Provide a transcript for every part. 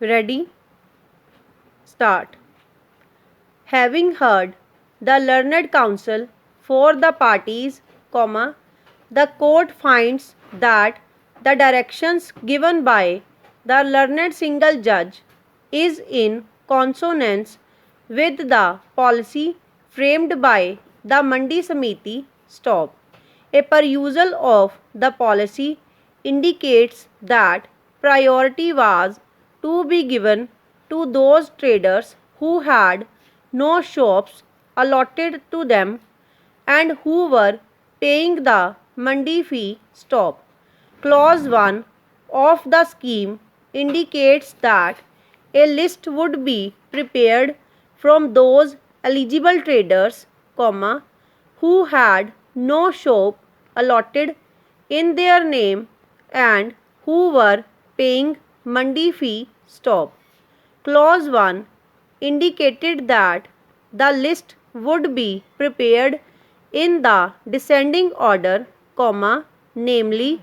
Ready? Start. Having heard the learned counsel for the parties, the court finds that the directions given by the learned single judge is in consonance with the policy framed by the Mandi Samiti. Stop. A perusal of the policy indicates that priority was to be given to those traders who had no shops allotted to them and who were paying the mandi fee. Stop. Clause 1 of the scheme indicates that a list would be prepared from those eligible traders, who had no shop allotted in their name and who were paying mandi fee. Stop. Clause 1 indicated that the list would be prepared in the descending order, namely,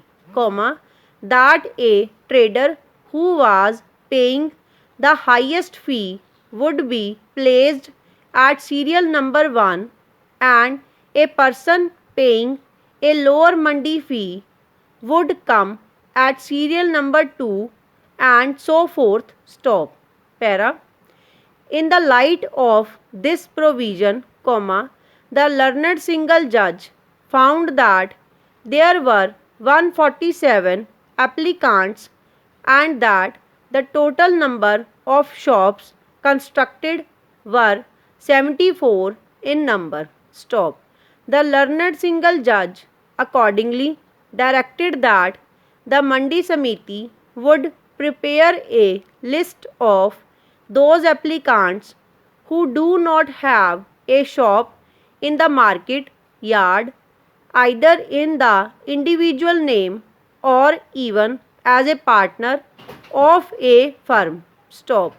that a trader who was paying the highest fee would be placed at serial number 1 and a person paying a lower mandi fee would come at serial number 2 and so forth. Stop. Para. In the light of this provision, the learned single judge found that there were 147 applicants and that the total number of shops constructed were 74 in number. Stop. The learned single judge accordingly directed that the Mandi Samiti would prepare a list of those applicants who do not have a shop in the market yard, either in the individual name or even as a partner of a firm. Stop.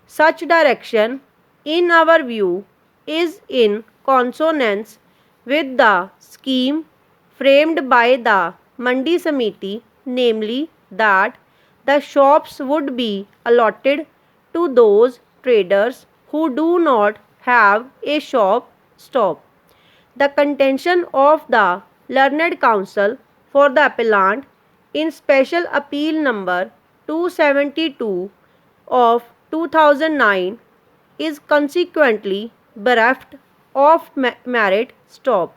Such direction, in our view, is in consonance with the scheme framed by the Mandi Samiti, namely that the shops would be allotted to those traders who do not have a shop. Stop. The contention of the learned counsel for the appellant in special appeal number 272 of 2009 is consequently bereft of merit. Stop.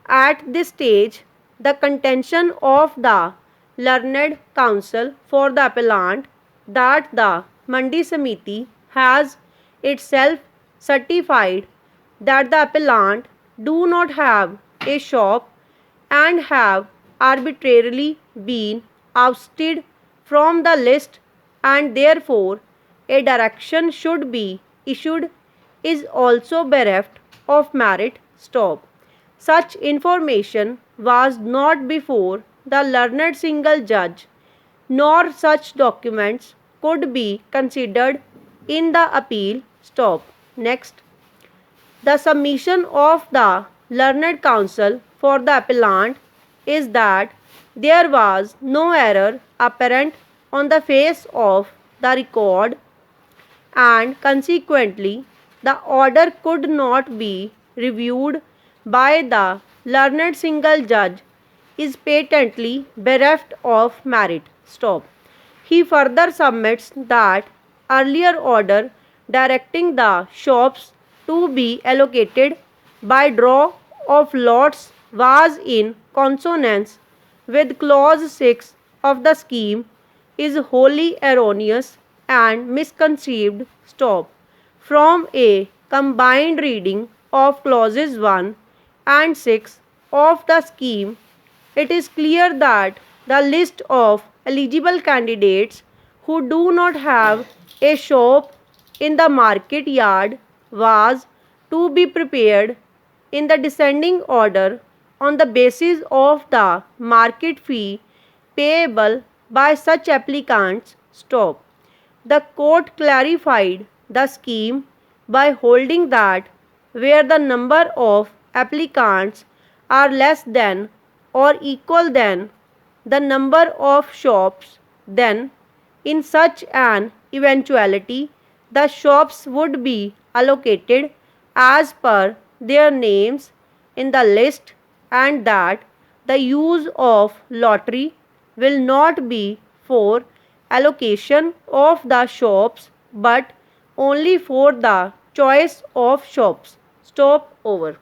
At this stage, the contention of the learned counsel for the appellant that the Mandi Samiti has itself certified that the appellant do not have a shop and have arbitrarily been ousted from the list and therefore a direction should be issued is also bereft of merit. Stop. Such information was not before the learned single judge, nor such documents could be considered in the appeal. Stop. Next. The submission of the learned counsel for the appellant is that there was no error apparent on the face of the record and consequently the order could not be reviewed by the learned single judge is patently bereft of merit. Stop. He further submits that earlier order directing the shops to be allocated by draw of lots was in consonance with clause 6 of the scheme is wholly erroneous and misconceived. Stop. From a combined reading of clauses 1 and 6 of the scheme, it is clear that the list of eligible candidates who do not have a shop in the market yard was to be prepared in the descending order on the basis of the market fee payable by such applicants. Stop. The court clarified the scheme by holding that where the number of applicants are less than or equal than the number of shops, then In such an eventuality, the shops would be allocated as per their names in the list, and that the use of lottery will not be for allocation of the shops but only for the choice of shops. Stop over.